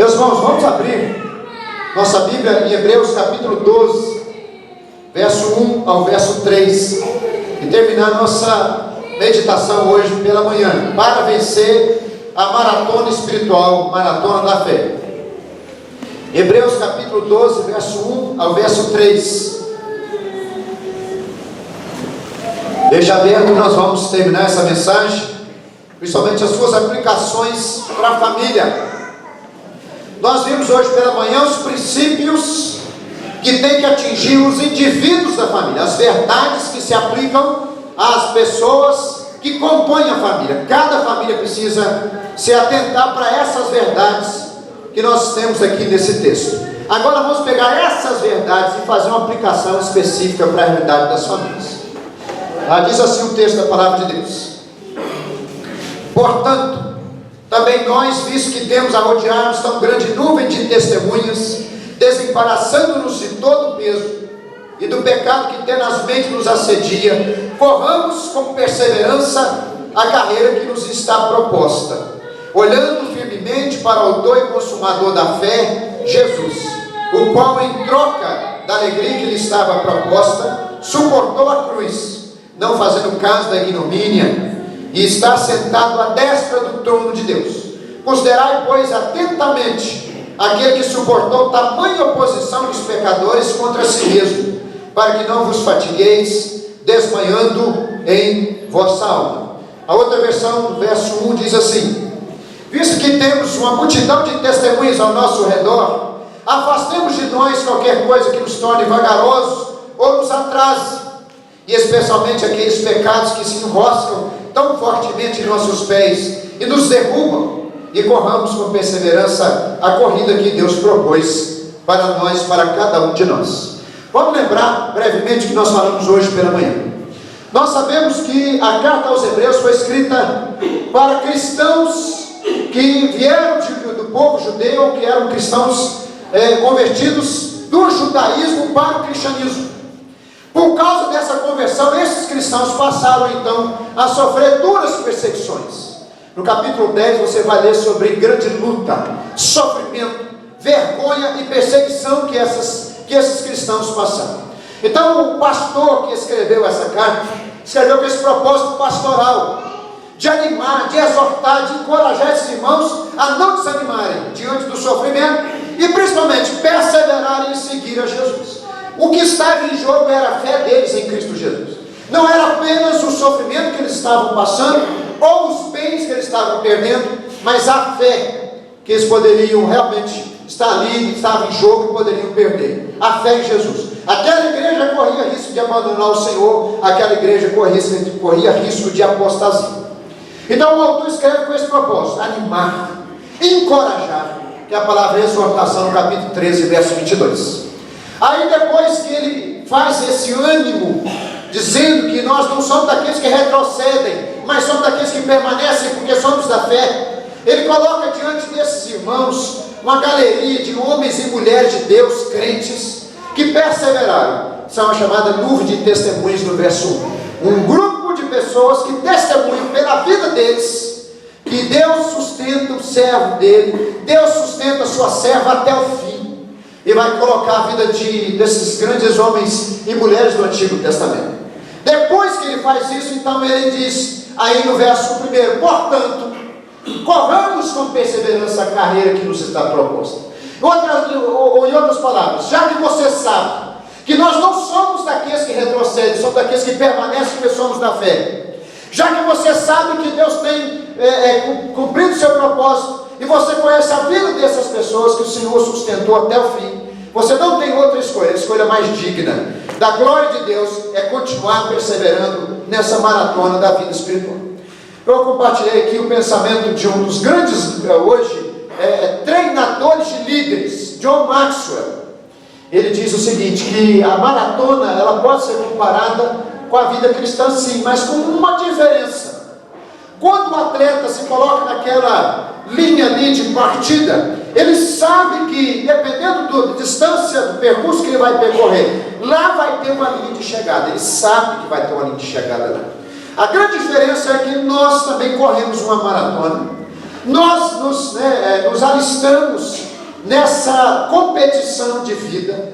Meus irmãos, vamos abrir nossa Bíblia em Hebreus capítulo 12, verso 1 ao verso 3, e terminar nossa meditação hoje pela manhã, para vencer a maratona espiritual, maratona da fé. Hebreus capítulo 12, verso 1 ao verso 3. Deixa aberto, nós vamos terminar essa mensagem, principalmente as suas aplicações para a família. Nós vimos hoje pela manhã os princípios que tem que atingir os indivíduos da família, as verdades que se aplicam às pessoas que compõem a família. Cada família precisa se atentar para essas verdades que nós temos aqui nesse texto. Agora vamos pegar essas verdades e fazer uma aplicação específica para a realidade das famílias. Diz assim o texto da palavra de Deus: portanto, também nós, visto que temos a rodear-nos tão grande nuvem de testemunhas, desembaraçando-nos de todo o peso e do pecado que tenazmente nos assedia, corramos com perseverança a carreira que nos está proposta, olhando firmemente para o autor e consumador da fé, Jesus, o qual, em troca da alegria que lhe estava proposta, suportou a cruz, não fazendo caso da ignomínia, e está sentado à destra do trono de Deus. Considerai, pois, atentamente aquele que suportou tamanha oposição dos pecadores contra si mesmo, para que não vos fatigueis, desmanhando em vossa alma. A outra versão, verso 1, diz assim: visto que temos uma multidão de testemunhas ao nosso redor, afastemos de nós qualquer coisa que nos torne vagarosos ou nos atrase, e especialmente aqueles pecados que se enroscam tão fortemente em nossos pés e nos derrubam, e corramos com perseverança a corrida que Deus propôs para nós, para cada um de nós. Vamos lembrar brevemente o que nós falamos hoje pela manhã. Nós sabemos que a carta aos Hebreus foi escrita para cristãos que vieram do povo judeu, que eram cristãos convertidos do judaísmo para o cristianismo. Por causa dessa conversão, esses cristãos passaram então a sofrer duras perseguições. No capítulo 10 você vai ler sobre grande luta, sofrimento, vergonha e perseguição que esses cristãos passaram. Então o pastor que escreveu essa carta, escreveu com esse propósito pastoral, de animar, de exortar, de encorajar esses irmãos a não desanimarem diante do sofrimento e principalmente perseverarem em seguir a Jesus. O que estava em jogo era a fé deles em Cristo Jesus. Não era apenas o sofrimento que eles estavam passando, ou os bens que eles estavam perdendo, mas a fé que eles poderiam realmente estar ali, estava em jogo e poderiam perder. A fé em Jesus. Aquela igreja corria risco de abandonar o Senhor, aquela igreja corria risco de apostasia. Então o autor escreve com esse propósito: animar, encorajar, que é a palavra exortação no capítulo 13, verso 22. Aí depois que ele faz esse ânimo, dizendo que nós não somos daqueles que retrocedem, mas somos daqueles que permanecem porque somos da fé, ele coloca diante desses irmãos uma galeria de homens e mulheres de Deus, crentes, que perseveraram. São a chamada nuvem de testemunhos no verso 1. Um grupo de pessoas que testemunham pela vida deles, que Deus sustenta o servo dele, Deus sustenta a sua serva até o fim. E vai colocar a vida desses grandes homens e mulheres do Antigo Testamento. Depois que ele faz isso, então ele diz, aí no verso 1, portanto, corramos com perseverança a carreira que nos está proposta. Em outras palavras, já que você sabe que nós não somos daqueles que retrocedem, somos daqueles que permanecem porque somos da fé. Já que você sabe que Deus tem cumprido o seu propósito, e você conhece a vida dessas pessoas que o Senhor sustentou até o fim, você não tem outra escolha. A escolha mais digna da glória de Deus é continuar perseverando nessa maratona da vida espiritual. Eu compartilhei aqui o pensamento de um dos grandes hoje treinadores de líderes, John Maxwell. Ele diz o seguinte, que a maratona ela pode ser comparada com a vida cristã, sim, mas com uma diferença. Quando o atleta se coloca naquela linha ali de partida, ele sabe que, dependendo da distância do percurso que ele vai percorrer, lá vai ter uma linha de chegada. Ele sabe que vai ter uma linha de chegada lá. A grande diferença é que nós também corremos uma maratona. Nós nos alistamos nessa competição de vida,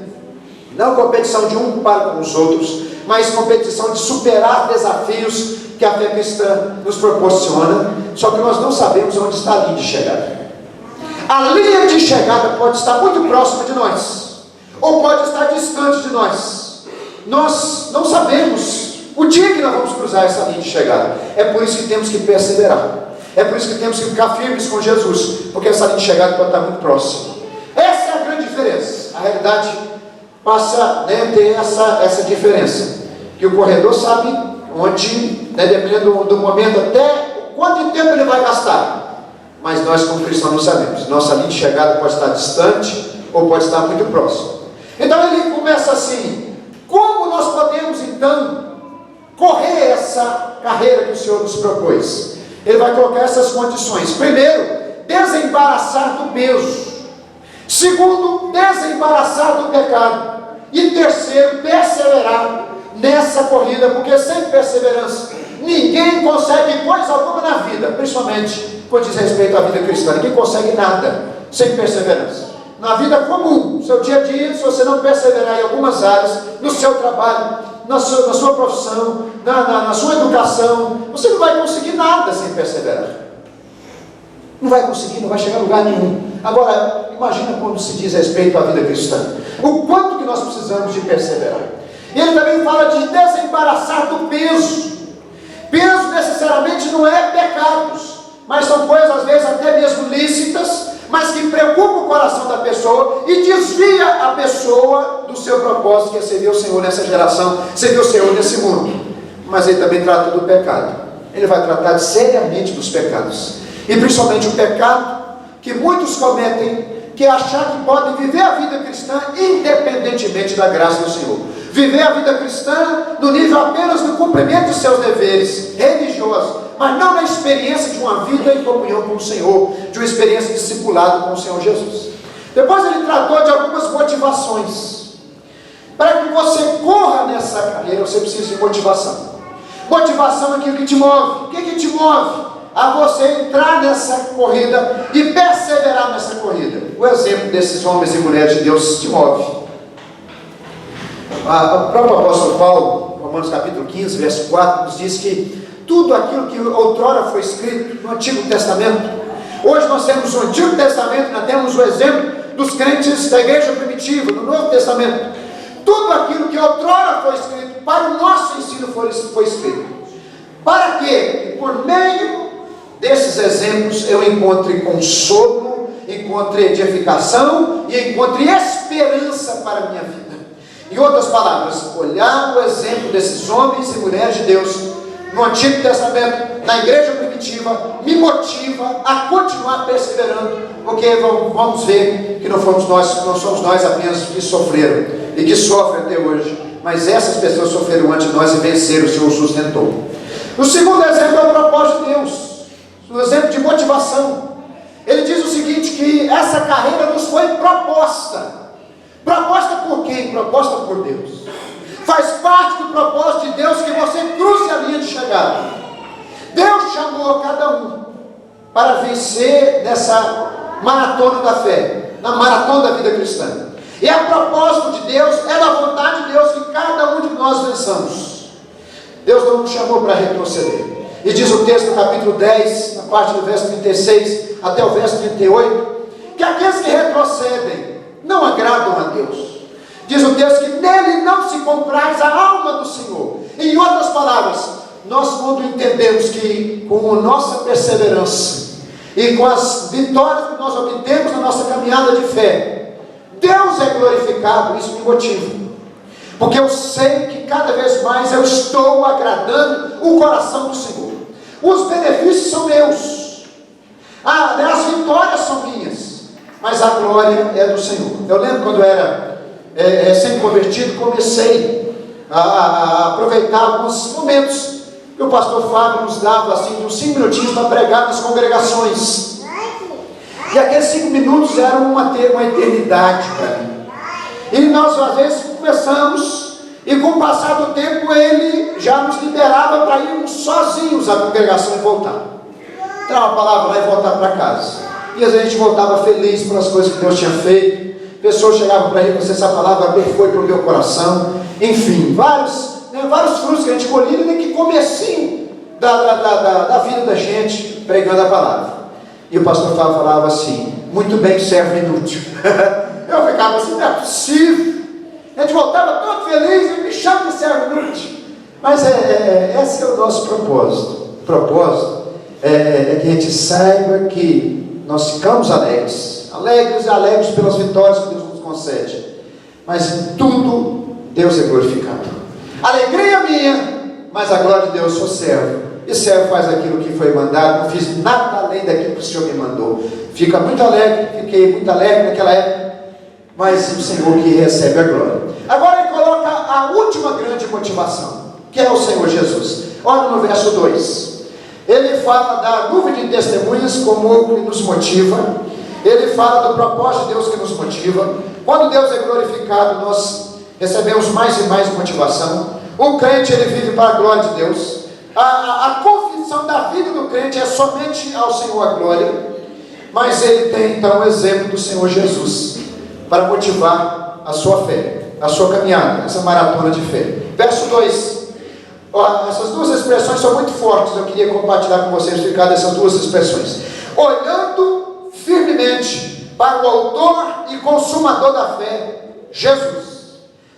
não competição de um para com os outros, mas competição de superar desafios que a fé cristã nos proporciona, só que nós não sabemos onde está a linha de chegada. A linha de chegada pode estar muito próxima de nós, ou pode estar distante de nós. Nós não sabemos o dia que nós vamos cruzar essa linha de chegada. É por isso que temos que perseverar. É por isso que temos que ficar firmes com Jesus, porque essa linha de chegada pode estar muito próxima. Essa é a grande diferença. A realidade passa a ter essa diferença, que o corredor sabe onde, dependendo do momento, até quanto tempo ele vai gastar. Mas nós, como cristãos, não sabemos. Nossa linha de chegada pode estar distante ou pode estar muito próxima. Então ele começa assim: como nós podemos então correr essa carreira que o Senhor nos propôs? Ele vai colocar essas condições. Primeiro, desembaraçar do peso. Segundo, desembaraçar do pecado. E terceiro, perseverar nessa corrida, porque sem perseverança ninguém consegue coisa alguma na vida, principalmente quando diz respeito à vida cristã. Ninguém consegue nada sem perseverança. Na vida comum, no seu dia a dia, se você não perseverar em algumas áreas, no seu trabalho, na sua profissão, na sua educação, você não vai conseguir nada sem perseverar. Não vai conseguir, não vai chegar a lugar nenhum. Agora, imagina quando se diz respeito à vida cristã, o quanto que nós precisamos de perseverar. E ele também fala de desembaraçar do peso. Peso necessariamente não é pecados, mas são coisas às vezes até mesmo lícitas, mas que preocupam o coração da pessoa e desvia a pessoa do seu propósito, que é servir o Senhor nessa geração, servir o Senhor nesse mundo. Mas ele também trata do pecado. Ele vai tratar seriamente dos pecados, e principalmente o pecado que muitos cometem, que é achar que podem viver a vida cristã independentemente da graça do Senhor. Viver a vida cristã no nível apenas do cumprimento dos seus deveres religiosos, mas não na experiência de uma vida em comunhão com o Senhor, de uma experiência de discipulado com o Senhor Jesus. Depois ele tratou de algumas motivações. Para que você corra nessa carreira, você precisa de motivação. Motivação é aquilo que te move. O que te move a você entrar nessa corrida e perseverar nessa corrida? O exemplo desses homens e mulheres de Deus te move. O próprio apóstolo Paulo, Romanos capítulo 15, verso 4, nos diz que tudo aquilo que outrora foi escrito no Antigo Testamento, hoje nós temos o Antigo Testamento, nós temos o exemplo dos crentes da igreja primitiva, no Novo Testamento. Tudo aquilo que outrora foi escrito para o nosso ensino foi escrito. Para que, por meio desses exemplos, eu encontre consolo, encontre edificação e encontre esperança para a minha vida. Em outras palavras, olhar o exemplo desses homens e mulheres de Deus no Antigo Testamento, na igreja primitiva, me motiva a continuar perseverando, porque vamos ver que não somos nós apenas que sofreram e que sofrem até hoje, mas essas pessoas sofreram antes de nós e venceram, o Senhor sustentou. O segundo exemplo é o propósito de Deus, o exemplo de motivação. Ele diz o seguinte, que essa carreira nos foi proposta. Proposta por quem? Proposta por Deus. Faz parte do propósito de Deus que você cruze a linha de chegada. Deus chamou cada um para vencer nessa maratona da fé, na maratona da vida cristã. E a propósito de Deus, é da vontade de Deus que cada um de nós vençamos. Deus não nos chamou para retroceder. E diz o texto no capítulo 10, na parte do verso 36 até o verso 38, que aqueles que retrocedem não agradam a Deus. Diz o texto que nele não se compraz a alma do Senhor. Em outras palavras, nós quando entendemos que com a nossa perseverança e com as vitórias que nós obtemos na nossa caminhada de fé, Deus é glorificado, isso me motiva. Porque eu sei que cada vez mais eu estou agradando o coração do Senhor. Os benefícios são meus. As vitórias são minhas. Mas a glória é do Senhor. Eu lembro quando eu era recém-convertido, comecei a aproveitar alguns momentos que o pastor Fábio nos dava, assim, uns 5 minutinhos para pregar nas congregações. E aqueles 5 minutos eram uma eternidade para mim. E nós às vezes começamos, e com o passar do tempo ele já nos liberava para irmos sozinhos à congregação e voltar. Dar uma palavra lá e voltar para casa. E às vezes a gente voltava feliz pelas coisas que Deus tinha feito. Pessoas chegavam para ele, essa palavra foi para o meu coração. Enfim, vários frutos que a gente colhia, nem que comecinho da vida da gente, pregando a palavra. E o pastor falava assim: muito bem, servo inútil. Eu ficava assim: não é possível. A gente voltava todo feliz e me chama de servo inútil. Mas esse é o nosso propósito. O propósito é que a gente saiba que nós ficamos alegres pelas vitórias que Deus nos concede. Mas em tudo Deus é glorificado. Alegria minha, mas a glória de Deus, sou servo. E servo faz aquilo que foi mandado. Não fiz nada além daquilo que o Senhor me mandou. Fiquei muito alegre naquela época. Mas o Senhor que recebe a glória. Agora ele coloca a última grande motivação, que é o Senhor Jesus. Olha no verso 2. Ele fala da nuvem de testemunhas como que nos motiva. Ele fala do propósito de Deus que nos motiva. Quando Deus é glorificado, nós recebemos mais e mais motivação. O crente, ele vive para a glória de Deus. A confissão da vida do crente é somente ao Senhor a glória. Mas ele tem então o exemplo do Senhor Jesus para motivar a sua fé, a sua caminhada, essa maratona de fé. Verso 2. Essas duas expressões são muito fortes. Eu queria compartilhar com vocês o significado dessas duas expressões. Olhando firmemente para o autor e consumador da fé, Jesus.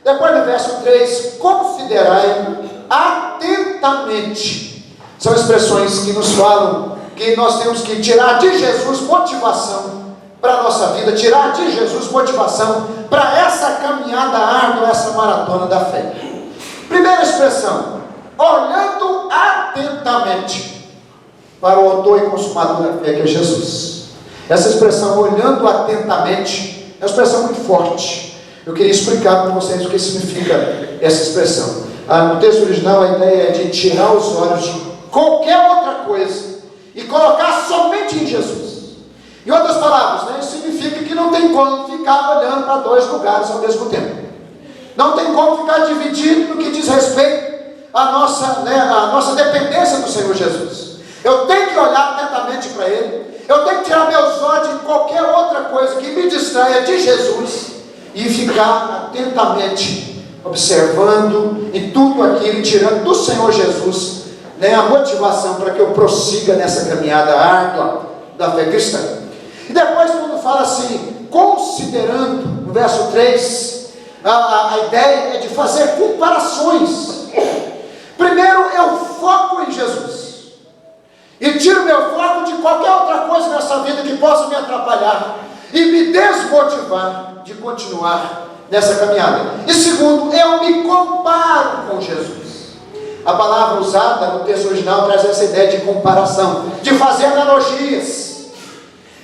Depois do verso 3, considerai atentamente. São expressões que nos falam que nós temos que tirar de Jesus motivação para a nossa vida, tirar de Jesus motivação para essa caminhada árdua, essa maratona da fé. Primeira expressão: olhando atentamente para o autor e consumador da fé, que é Jesus. Essa expressão, olhando atentamente, é uma expressão muito forte. Eu queria explicar para vocês o que significa essa expressão. No texto original, a ideia é de tirar os olhos de qualquer outra coisa e colocar somente em Jesus. Em outras palavras, isso significa que não tem como ficar olhando para dois lugares ao mesmo tempo. Não tem como ficar dividido no que diz respeito à nossa dependência do Senhor Jesus. Eu tenho que olhar atentamente para Ele. Eu tenho que tirar meus olhos de qualquer outra coisa que me distraia de Jesus e ficar atentamente observando em tudo aquilo e tirando do Senhor Jesus a motivação para que eu prossiga nessa caminhada árdua da fé cristã. E depois, quando fala assim, considerando, no verso 3, a ideia é de fazer comparações. Primeiro eu foco em Jesus e tiro meu foco de qualquer outra coisa nessa vida que possa me atrapalhar e me desmotivar de continuar nessa caminhada. E segundo, eu me comparo com Jesus. A palavra usada no texto original traz essa ideia de comparação, de fazer analogias.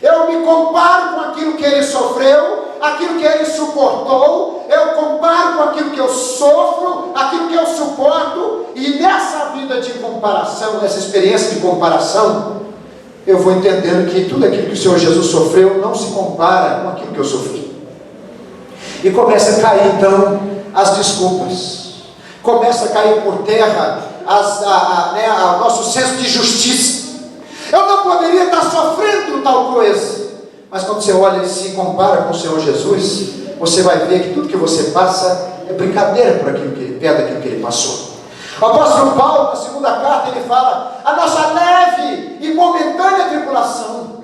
Eu me comparo com aquilo que ele sofreu, aquilo que ele suportou. Eu comparo com aquilo que eu sofro, aquilo que eu suporto. E nessa vida de comparação, nessa experiência de comparação, eu vou entendendo que tudo aquilo que o Senhor Jesus sofreu não se compara com aquilo que eu sofri. E começa a cair então as desculpas. Começa a cair por terra o nosso senso de justiça. Eu não poderia estar sofrendo tal coisa. Mas quando você olha e se compara com o Senhor Jesus, você vai ver que tudo que você passa é brincadeira perto daquilo que ele passou. O apóstolo Paulo, na segunda carta, ele fala: a nossa leve e momentânea tribulação.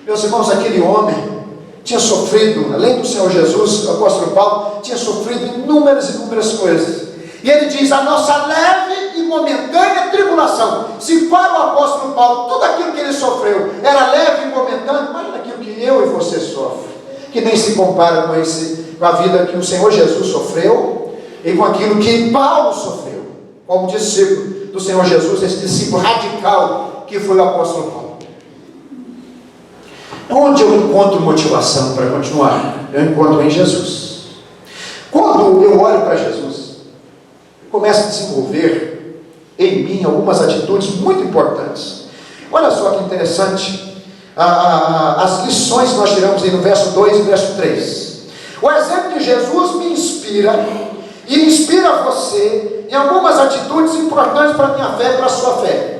Meus irmãos, aquele homem tinha sofrido, além do Senhor Jesus, o apóstolo Paulo tinha sofrido inúmeras coisas. E ele diz: a nossa leve e momentânea tribulação. Se para o apóstolo Paulo tudo aquilo que ele sofreu era leve e momentâneo, imagina aquilo que eu e você sofrem, que nem se compara com a vida que o Senhor Jesus sofreu e com aquilo que Paulo sofreu, como discípulo do Senhor Jesus, esse discípulo radical que foi o apóstolo Paulo. Onde eu encontro motivação para continuar? Eu encontro em Jesus. Quando eu olho para Jesus, começa a desenvolver em mim algumas atitudes muito importantes. Olha só que interessante as lições que nós tiramos aí no verso 2 e verso 3. O exemplo de Jesus me inspira e inspira você em algumas atitudes importantes para a minha fé e para a sua fé.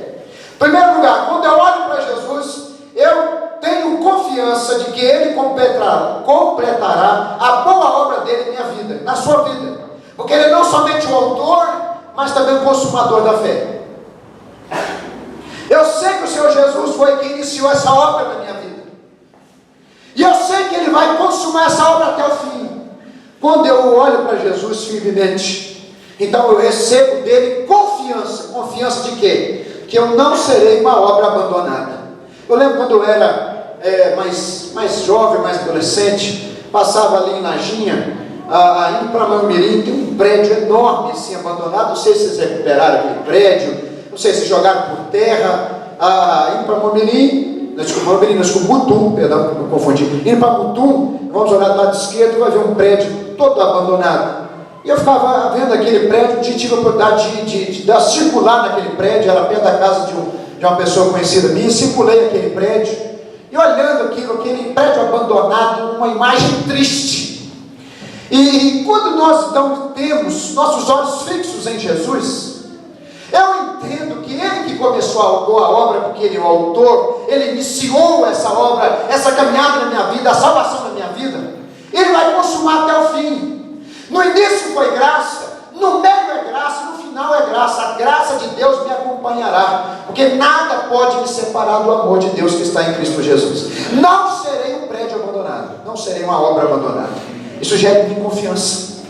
Em primeiro lugar, quando eu olho para Jesus, eu tenho confiança de que Ele completará a boa obra dele em minha vida, na sua vida, porque Ele é não somente o autor, mas também o consumador da fé. Eu sei que o Senhor Jesus foi quem iniciou essa obra na minha vida, e eu sei que Ele vai consumar essa obra até o fim. Quando eu olho para Jesus firmemente, então eu recebo dele confiança. Confiança de quê? Que eu não serei uma obra abandonada. Eu lembro quando eu era mais jovem, mais adolescente, passava ali em Naginha, indo para Mamirim, tem um prédio enorme assim, abandonado. Não sei se vocês recuperaram aquele prédio, não sei se jogaram por terra. Indo para Mamirim, Mutum, perdão, me confundi. Indo para Mutum, vamos olhar do lado esquerdo e vai ver um prédio todo abandonado. E eu ficava vendo aquele prédio, tive a oportunidade de circular naquele prédio, era perto da casa de uma pessoa conhecida minha, circulei aquele prédio, e olhando aquele prédio abandonado, uma imagem triste. E quando nós então temos nossos olhos fixos em Jesus, eu entendo que Ele que começou a boa obra, porque Ele é o autor, Ele iniciou essa obra, essa caminhada na minha vida, a salvação na minha vida, Ele vai consumar até o fim. No início foi graça, no meio é graça, no final é graça. A graça de Deus me acompanhará, porque nada pode me separar do amor de Deus que está em Cristo Jesus. Não serei um prédio abandonado, não serei uma obra abandonada. Isso gera em mim confiança.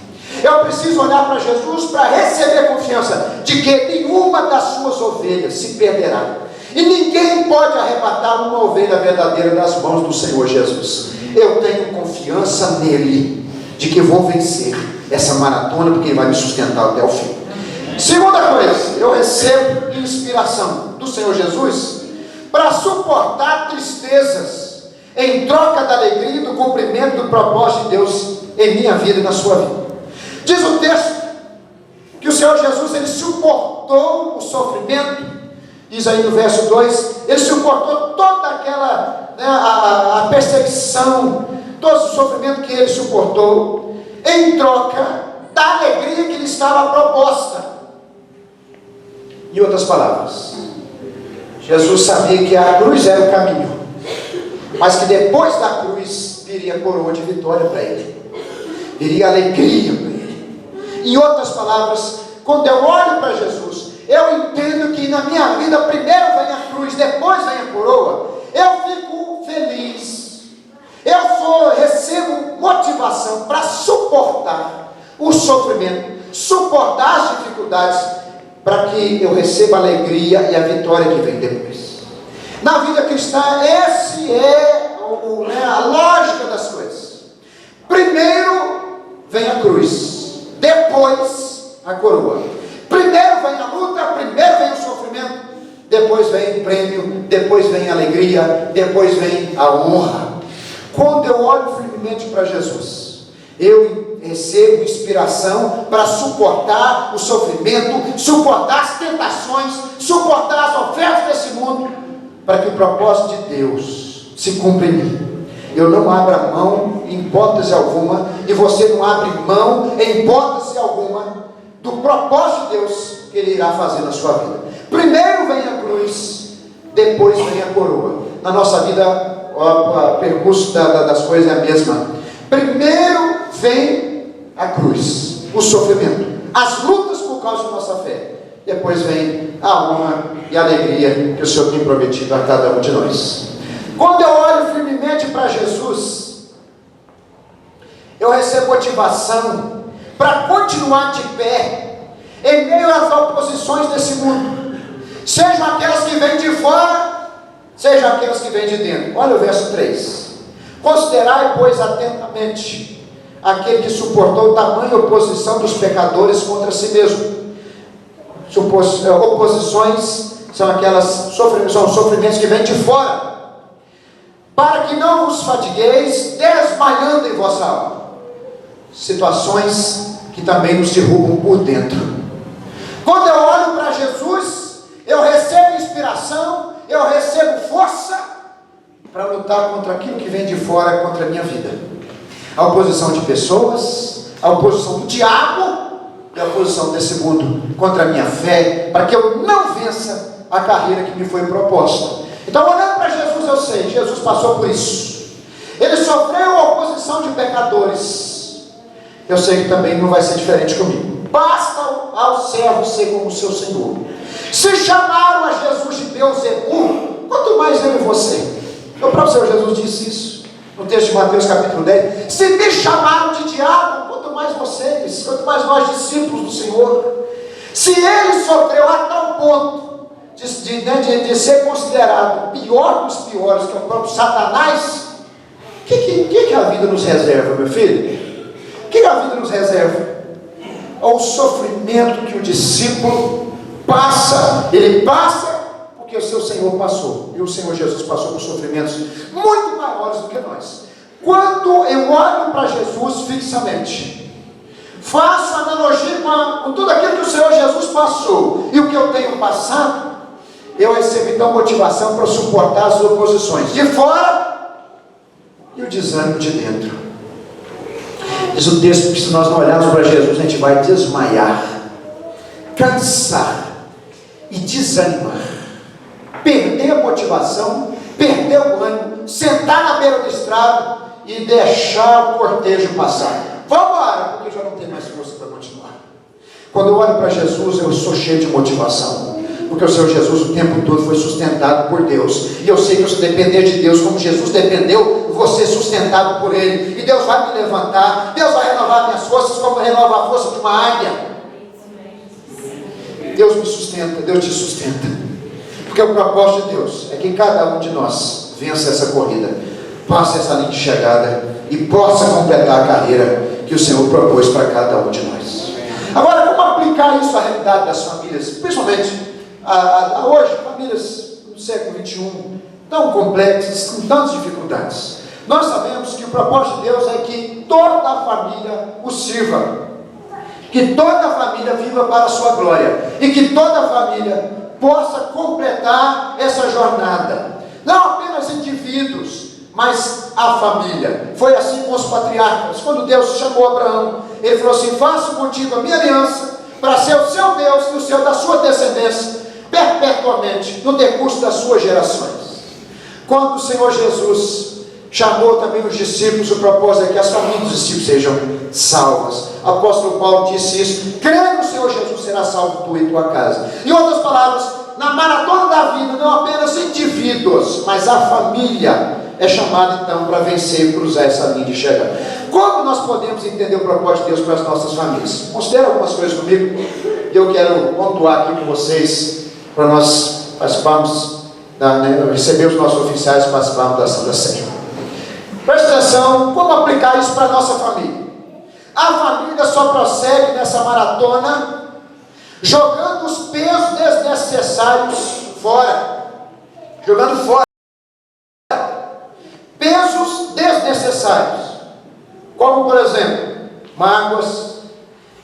Eu preciso olhar para Jesus para receber confiança de que nenhuma das suas ovelhas se perderá, e ninguém pode arrebatar uma ovelha verdadeira das mãos do Senhor Jesus. Eu tenho confiança nele, de que vou vencer essa maratona, porque Ele vai me sustentar até o fim. Segunda coisa, eu recebo inspiração do Senhor Jesus para suportar tristezas em troca da alegria e do cumprimento do propósito de Deus em minha vida e na sua vida. Diz o texto que o Senhor Jesus, Ele suportou o sofrimento. Diz aí no verso 2, Ele suportou toda aquela, a perseguição, todo o sofrimento que Ele suportou, em troca da alegria que lhe estava proposta. Em outras palavras, Jesus sabia que a cruz era o caminho, mas que depois da cruz viria a coroa de vitória para Ele, viria alegria para Ele. Em outras palavras, quando eu olho para Jesus, eu entendo que na minha vida primeiro vem a cruz, depois vem a coroa. Eu fico feliz, recebo motivação para suportar o sofrimento, suportar as dificuldades, para que eu receba a alegria e a vitória que vem depois. Na vida cristã, esse é a lógica das coisas. Primeiro vem a cruz, depois a coroa. Primeiro vem a luta, primeiro vem o sofrimento, depois vem o prêmio, depois vem a alegria, depois vem a honra. Quando eu olho firmemente para Jesus, eu recebo inspiração para suportar o sofrimento, suportar as tentações, suportar as ofertas desse mundo, para que o propósito de Deus se cumpra em mim. Eu não abro mão em hipótese alguma, e você não abre mão em hipótese alguma do propósito de Deus que Ele irá fazer na sua vida. Primeiro vem a cruz, depois vem a coroa. Na nossa vida, o percurso das coisas é a mesma. Primeiro vem a cruz, o sofrimento, as lutas por causa da nossa fé. Depois vem a honra e a alegria que o Senhor tem prometido a cada um de nós. Quando eu olho firmemente para Jesus, eu recebo motivação para continuar de pé em meio às oposições desse mundo, sejam aquelas que vêm de fora, sejam aquelas que vêm de dentro. Olha o verso 3: considerai, pois, atentamente aquele que suportou tamanha oposição dos pecadores contra si mesmo. Oposições são sofrimentos que vêm de fora, para que não vos fadigueis desmaiando em vossa alma. Situações que também nos derrubam por dentro. Quando eu olho para Jesus, eu recebo inspiração, eu recebo força para lutar contra aquilo que vem de fora, contra a minha vida. A oposição de pessoas, a oposição do diabo e a oposição desse mundo contra a minha fé, para que eu não vença a carreira que me foi proposta. Então, olhando para Jesus, eu sei, Jesus passou por isso. Ele sofreu a oposição de pecadores. Eu sei que também não vai ser diferente comigo. Basta ao servo ser como o seu Senhor. Se chamaram a Jesus de Beelzebul, quanto mais eu e você. O próprio Senhor Jesus disse isso no texto de Mateus capítulo 10. Se me chamaram de diabo, quanto mais vocês, quanto mais nós discípulos do Senhor. Se ele sofreu a tal ponto de ser considerado o pior dos piores, que é o próprio Satanás, o que a vida nos reserva, meu filho? O que a vida nos reserva? Ao sofrimento que o discípulo passa, ele passa porque o seu Senhor passou, e o Senhor Jesus passou por sofrimentos muito maiores do que nós. Quando eu olho para Jesus fixamente, faço analogia com tudo aquilo que o Senhor Jesus passou e o que eu tenho passado, eu recebo então motivação para suportar as oposições de fora e o desânimo de dentro. Diz o texto que se nós não olharmos para Jesus, a gente vai desmaiar, cansar e desanimar, perder a motivação, perder o ânimo, sentar na beira do estrado e deixar o cortejo passar. Vamos embora, porque já não tem mais força para continuar. Quando eu olho para Jesus, eu sou cheio de motivação, porque o Senhor Jesus o tempo todo foi sustentado por Deus, e eu sei que se depender de Deus como Jesus dependeu, eu vou ser sustentado por Ele, e Deus vai me levantar, Deus vai renovar minhas forças como renova a força de uma águia. Deus me sustenta, Deus te sustenta, porque o propósito de Deus é que cada um de nós vença essa corrida, passe essa linha de chegada e possa completar a carreira que o Senhor propôs para cada um de nós. Agora, como aplicar isso à realidade das famílias, principalmente hoje, famílias no século XXI, tão complexas, com tantas dificuldades? Nós sabemos que o propósito de Deus é que toda a família o sirva, que toda a família viva para a sua glória, e que toda a família possa completar essa jornada, não apenas indivíduos, mas a família. Foi assim com os patriarcas. Quando Deus chamou Abraão, ele falou assim: faço contigo a minha aliança, para ser o seu Deus e o seu da sua descendência perpetuamente, no decurso das suas gerações. Quando o Senhor Jesus chamou também os discípulos, o propósito é que as famílias dos discípulos sejam salvas. O apóstolo Paulo disse isso: crê no Senhor Jesus, será salvo tu e tua casa. Em outras palavras, na maratona da vida, não apenas indivíduos, mas a família é chamada então para vencer e cruzar essa linha de chegada. Como nós podemos entender o propósito de Deus para as nossas famílias? Considere algumas coisas comigo, e eu quero pontuar aqui com vocês, para nós participarmos, receber os nossos oficiais e participarmos da Santa Ceia. Preste atenção, como aplicar isso para a nossa família? A família só prossegue nessa maratona jogando os pesos desnecessários fora, jogando fora pesos desnecessários, como por exemplo, mágoas,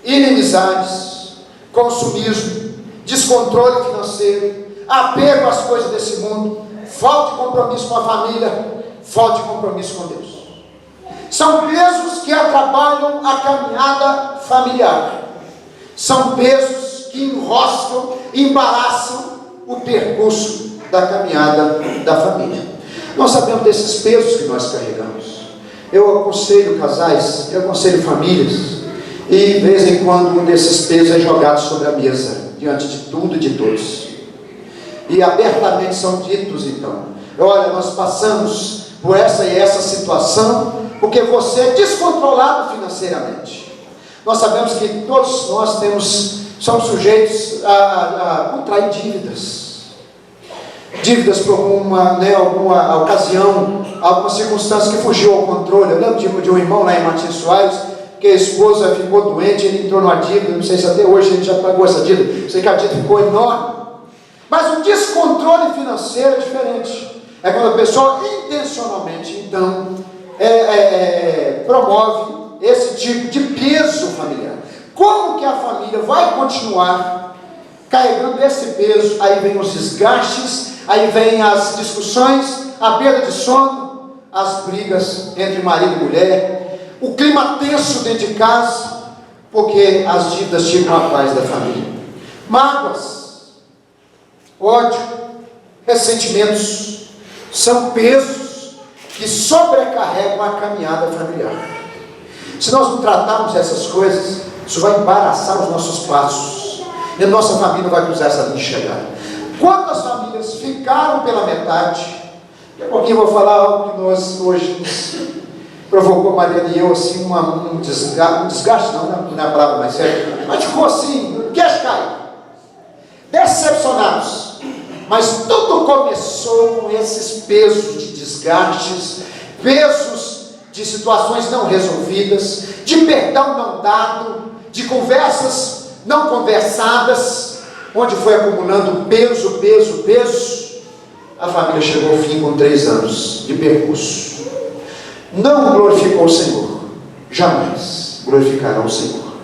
inimizades, consumismo, descontrole financeiro, apego às coisas desse mundo, falta de compromisso com a família, falta de compromisso com Deus. São pesos que atrapalham a caminhada familiar, são pesos que enroscam e embaraçam o percurso da caminhada da família. Nós sabemos desses pesos que nós carregamos. Eu aconselho casais, eu aconselho famílias, e de vez em quando um desses pesos é jogado sobre a mesa, diante de tudo e de todos, e abertamente são ditos então: olha, nós passamos por essa e essa situação, porque você é descontrolado financeiramente. Nós sabemos que todos nós somos sujeitos a contrair dívidas por alguma ocasião, alguma circunstância que fugiu ao controle. Eu lembro de um irmão lá em Martins Soares, que a esposa ficou doente, ele entrou numa dívida, não sei se até hoje ele já pagou essa dívida, sei que a dívida ficou enorme. Mas o descontrole financeiro é diferente. É quando a pessoa intencionalmente então promove esse tipo de peso familiar. Como que a família vai continuar carregando esse peso? Aí vem os desgastes, aí vem as discussões, a perda de sono, as brigas entre marido e mulher, o clima tenso dentro de casa, porque as dívidas tiram a paz da família. Mágoas, ódio, ressentimentos, são pesos que sobrecarregam a caminhada familiar. Se nós não tratarmos essas coisas, isso vai embaraçar os nossos passos, e a nossa família não vai cruzar essa linha de chegada. Quantas famílias ficaram pela metade? Daqui a pouquinho eu vou falar algo que nós hoje nos provocou, Mariana e eu, assim, um desgaste, não é a palavra mais séria, mas ficou assim, queixo caído, decepcionados. Mas tudo começou com esses pesos de desgastes, pesos de situações não resolvidas, de perdão não dado, de conversas não conversadas, onde foi acumulando peso. A família chegou ao fim com 3 anos de percurso. Não glorificou o Senhor, jamais glorificará o Senhor.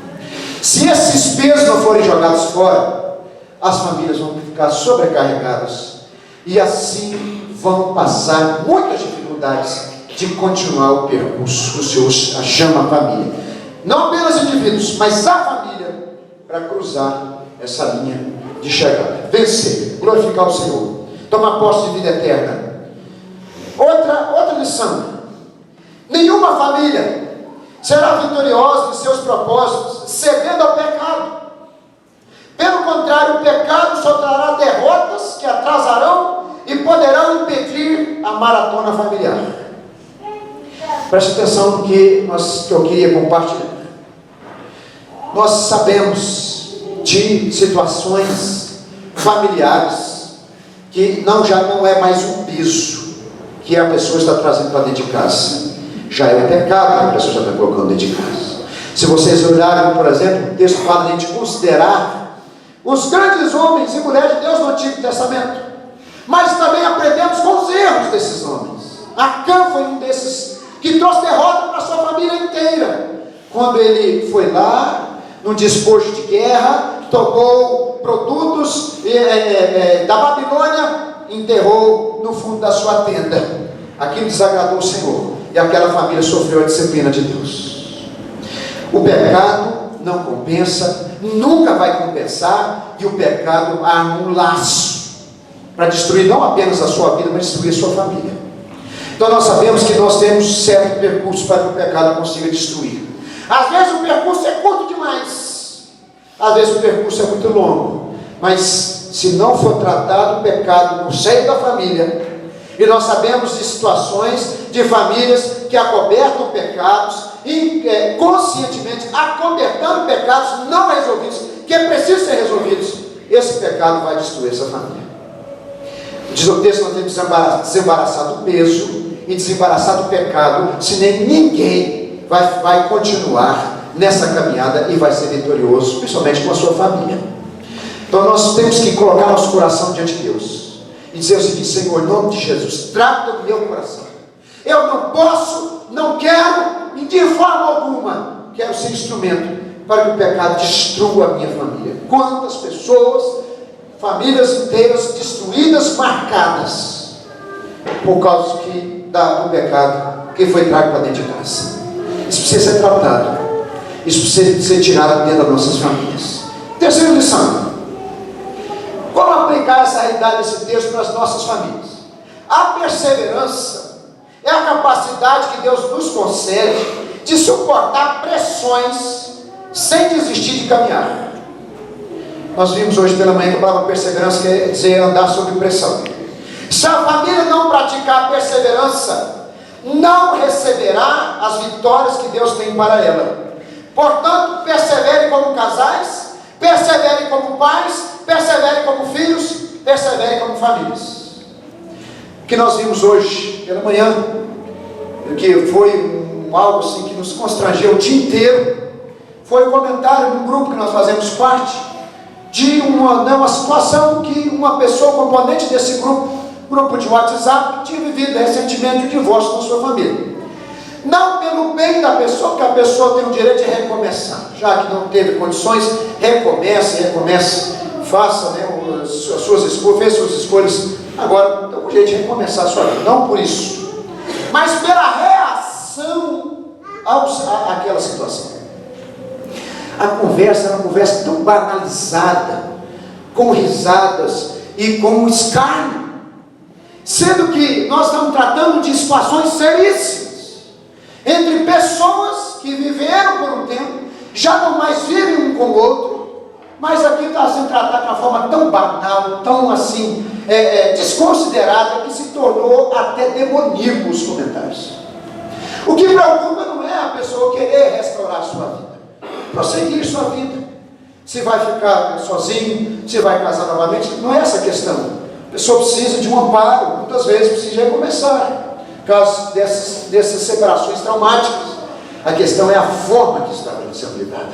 Se esses pesos não forem jogados fora, as famílias vão ficar sobrecarregadas e assim vão passar muitas dificuldades de continuar o percurso que o Senhor chama a família. Não apenas indivíduos, mas a família, para cruzar essa linha de chegada. Vencer, glorificar o Senhor, tomar posse de vida eterna. Outra lição: nenhuma família será vitoriosa em seus propósitos cedendo ao pecado. Pelo contrário, o pecado só trará derrotas que atrasarão e poderão impedir a maratona familiar. Preste atenção no que eu queria compartilhar. Nós sabemos de situações familiares que já não é mais um piso que a pessoa está trazendo para dentro de casa. Já é o pecado que a pessoa já está colocando dentro de casa. Se vocês olharem, por exemplo, o texto fala de a gente considerar os grandes homens e mulheres de Deus no Antigo Testamento, mas também aprendemos com os erros desses homens. Acã foi um desses que trouxe derrota para a sua família inteira, quando ele foi lá num despojo de guerra, tomou produtos da Babilônia, enterrou no fundo da sua tenda. Aquilo desagradou o Senhor, e aquela família sofreu a disciplina de Deus. O pecado não compensa, nunca vai compensar, e o pecado arma um laço para destruir não apenas a sua vida, mas destruir a sua família. Então nós sabemos que nós temos certo percurso para que o pecado consiga destruir. Às vezes o percurso é curto demais, às vezes o percurso é muito longo, mas se não for tratado o pecado no seio da família, e nós sabemos de situações de famílias que acobertam pecados, conscientemente acobertando pecados não resolvidos, que precisam ser resolvidos, esse pecado vai destruir essa família. Diz o texto: nós temos que desembaraçar do peso e desembaraçar do pecado, senão ninguém vai continuar nessa caminhada e vai ser vitorioso, principalmente com a sua família. Então nós temos que colocar nosso coração diante de Deus e dizer o seguinte: Senhor, em nome de Jesus, trata o meu coração. Eu não posso, não quero, e de forma alguma quero ser instrumento para que o pecado destrua a minha família. Quantas pessoas, famílias inteiras destruídas, marcadas por causa do pecado que foi trago para dentro de casa. Isso precisa ser tratado, isso precisa ser tirado dentro das nossas famílias. Terceira lição: como aplicar essa realidade desse texto nas nossas famílias? A perseverança é a capacidade que Deus nos concede de suportar pressões sem desistir de caminhar. Nós vimos hoje pela manhã que a palavra perseverança quer dizer andar sob pressão. Se a família não praticar a perseverança, não receberá as vitórias que Deus tem para ela. Portanto, perseverem como casais, perseverem como pais, perseverem como filhos, perseverem como famílias. O que nós vimos hoje pela manhã, que foi algo assim que nos constrangeu o dia inteiro, foi um comentário num grupo que nós fazemos parte, de uma situação que uma pessoa, componente desse grupo de WhatsApp, tinha vivido recentemente um divórcio na sua família. Não pelo bem da pessoa, porque a pessoa tem o direito de recomeçar, já que não teve condições, recomece, faça as suas escolhas, fez suas escolhas, agora tem um jeito de recomeçar a sua vida, não por isso, mas pela reação àquela situação. A conversa era uma conversa tão banalizada, com risadas e com escárnio. sendo que nós estamos tratando de situações seríssimas, entre pessoas que viveram por um tempo, já não mais vivem um com o outro, mas aqui está sendo tratado de uma forma tão banal, tão assim, desconsiderada, que se tornou até demoníaco os comentários. O que preocupa não é a pessoa querer restaurar a sua vida, prosseguir sua vida, se vai ficar sozinho, se vai casar novamente, não é essa a questão. A pessoa precisa de um amparo, muitas vezes precisa recomeçar, por causa dessas separações traumáticas. A questão é a forma que está sendo lidada,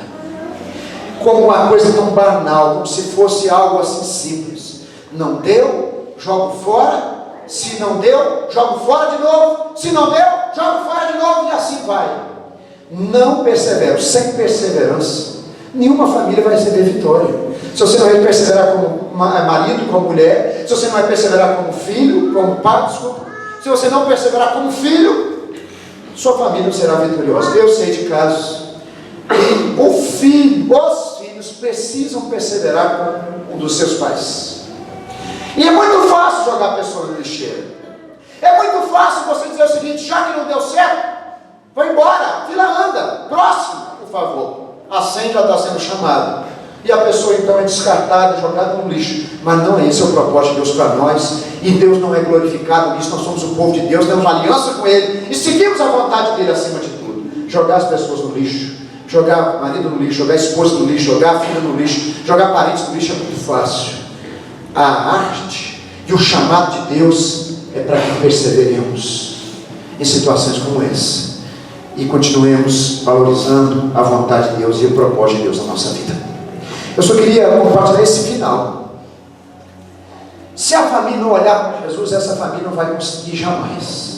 como uma coisa tão banal, como se fosse algo assim simples. Não deu, jogo fora. Se não deu, jogo fora de novo. Se não deu, jogo fora de novo, e assim vai. Não persevero. Sem perseverança, nenhuma família vai receber vitória. Se você não vai perseverar como marido, como mulher, se você não vai perseverar como filho, como pai, desculpa, se você não perseverar como filho, sua família não será vitoriosa. Eu sei de casos que os filhos precisam perseverar com um dos seus pais. E é muito fácil jogar a pessoa no lixeiro. É muito fácil você dizer o seguinte: já que não deu certo, vai embora, fila anda, próximo, por favor. A senha já está sendo chamada. E a pessoa então é descartada, jogada no lixo. Mas não é esse o propósito de Deus para nós. E Deus não é glorificado nisso. Nós somos o povo de Deus, temos uma aliança com Ele e seguimos a vontade dEle acima de tudo. Jogar as pessoas no lixo, jogar o marido no lixo, jogar a esposa no lixo, jogar a filha no lixo, jogar parentes no lixo é muito fácil. A arte e o chamado de Deus é para que perseveremos em situações como essa e continuemos valorizando a vontade de Deus e o propósito de Deus na nossa vida. Eu só queria compartilhar esse final. Se a família não olhar para Jesus, essa família não vai conseguir jamais.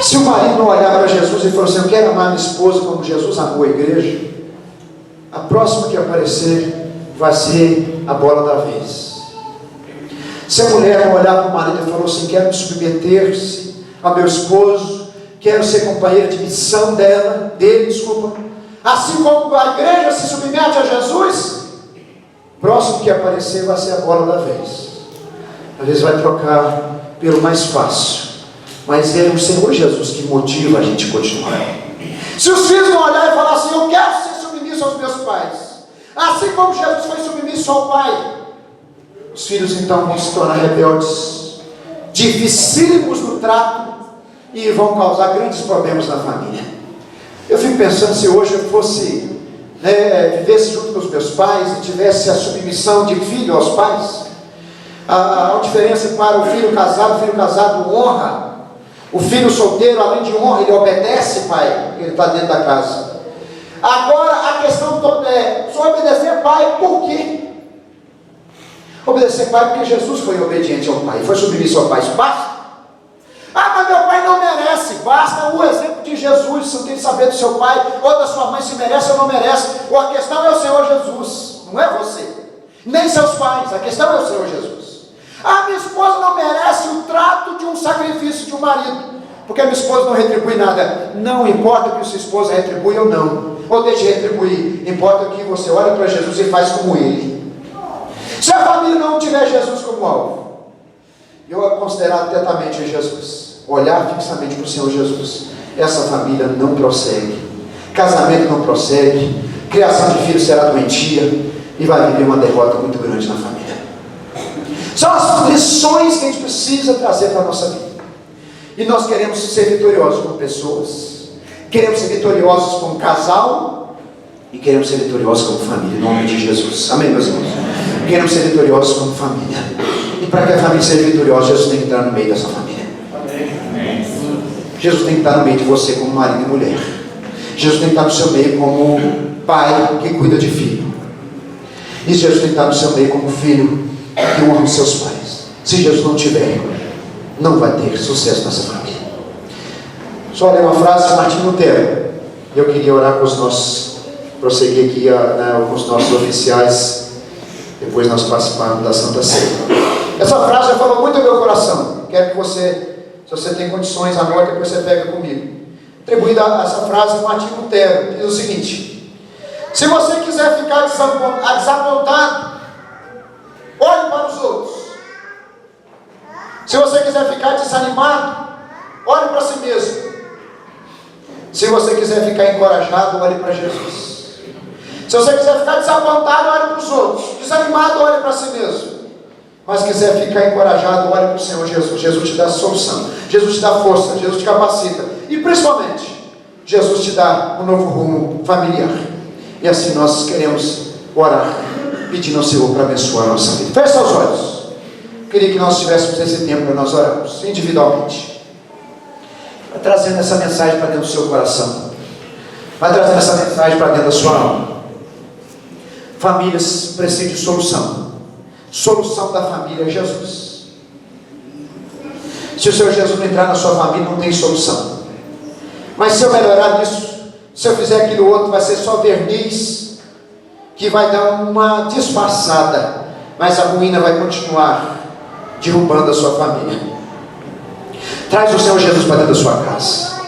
Se o marido não olhar para Jesus e falar assim: eu quero amar minha esposa como Jesus amou a igreja, a próxima que aparecer vai ser a bola da vez. Se a mulher não olhar para o marido e falar assim: quero me submeter-se ao meu esposo, quero ser companheira de missão dele, assim como a igreja se submete a Jesus, o próximo que aparecer vai ser a bola da vez. Às vezes vai trocar pelo mais fácil, mas é o Senhor Jesus que motiva a gente a continuar. Se os filhos não olharem e falar assim: eu quero ser submisso aos meus pais, assim como Jesus foi submisso ao Pai, os filhos então vão se tornar rebeldes, dificílimos no trato, e vão causar grandes problemas na família. Eu fico pensando, se hoje eu fosse, vivesse junto com os meus pais e tivesse a submissão de filho aos pais, a diferença para o filho casado honra, o filho solteiro, além de honra, ele obedece, pai, ele está dentro da casa. Agora a questão toda é: só obedecer pai por quê? Obedecer pai porque Jesus foi obediente ao pai, foi submisso ao pai, basta. Ah, mas meu pai não merece. Basta o exemplo de Jesus. Você não tem que saber do seu pai ou da sua mãe se merece ou não merece. Ou a questão é o Senhor Jesus, não é você, nem seus pais. A questão é o Senhor Jesus. Ah, minha esposa não merece o trato de um sacrifício de um marido, porque a minha esposa não retribui nada. Não importa que sua esposa retribui ou não, ou deixe de retribuir. Importa que você olha para Jesus e faz como Ele. Se a família não tiver Jesus como alvo, eu considerar atentamente Jesus, olhar fixamente para o Senhor Jesus, essa família não prossegue, casamento não prossegue, criação de filhos será doentia e vai viver uma derrota muito grande na família. São as lições que a gente precisa trazer para a nossa vida. E nós queremos ser vitoriosos como pessoas, queremos ser vitoriosos como casal e queremos ser vitoriosos como família, em nome de Jesus. Amém, meus irmãos? Queremos ser vitoriosos como família. E para que a família seja vitoriosa, Jesus tem que entrar no meio dessa família. Jesus tem que estar no meio de você como marido e mulher. Jesus tem que estar no seu meio como pai que cuida de filho. E Jesus tem que estar no seu meio como filho que honra os seus pais. Se Jesus não tiver, não vai ter sucesso nessa família. Só ler uma frase de Martim Lutero. Eu queria orar com os nossos, prosseguir aqui com os nossos oficiais, depois nós participarmos da Santa Ceia. Essa frase já falou muito ao meu coração. Quero que você, se você tem condições, anote, depois você pega comigo. Atribuída essa frase a Martim Lutero, diz o seguinte: se você quiser ficar desapontado, olhe para os outros. Se você quiser ficar desanimado, olhe para si mesmo. Se você quiser ficar encorajado, olhe para Jesus. Se você quiser ficar desapontado, olhe para os outros. Desanimado, olhe para si mesmo. Mas quiser ficar encorajado, olhe para o Senhor Jesus. Jesus te dá solução, Jesus te dá força, Jesus te capacita. E principalmente, Jesus te dá um novo rumo familiar. E assim nós queremos orar, pedindo ao Senhor para abençoar a nossa vida. Feche seus olhos. Queria que nós tivéssemos esse tempo para nós orarmos individualmente. Vai trazendo essa mensagem para dentro do seu coração. Vai trazendo essa mensagem para dentro da sua alma. Famílias precisam de solução. Solução da família é Jesus. Se o Senhor Jesus não entrar na sua família, não tem solução. Mas se eu melhorar nisso, se eu fizer aquilo outro, vai ser só verniz, que vai dar uma disfarçada, mas a ruína vai continuar derrubando a sua família. Traz o Senhor Jesus para dentro da sua casa.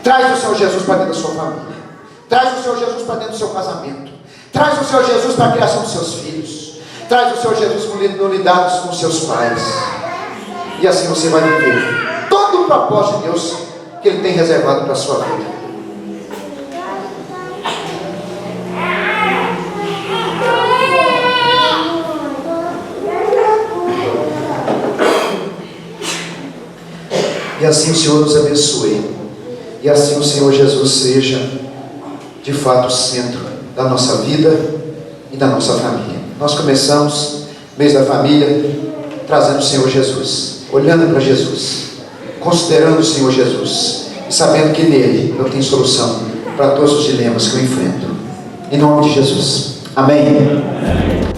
Traz o Senhor Jesus para dentro da sua família. Traz o Senhor Jesus para dentro do seu casamento. Traz o Senhor Jesus para a criação dos seus filhos. Traz o Senhor Jesus no lidar com os seus pais. E assim você vai viver todo o propósito de Deus que Ele tem reservado para a sua vida. E assim o Senhor nos abençoe. E assim o Senhor Jesus seja de fato o centro da nossa vida e da nossa família. Nós começamos o mês da família trazendo o Senhor Jesus, olhando para Jesus, considerando o Senhor Jesus e sabendo que nele eu tenho solução para todos os dilemas que eu enfrento. Em nome de Jesus. Amém.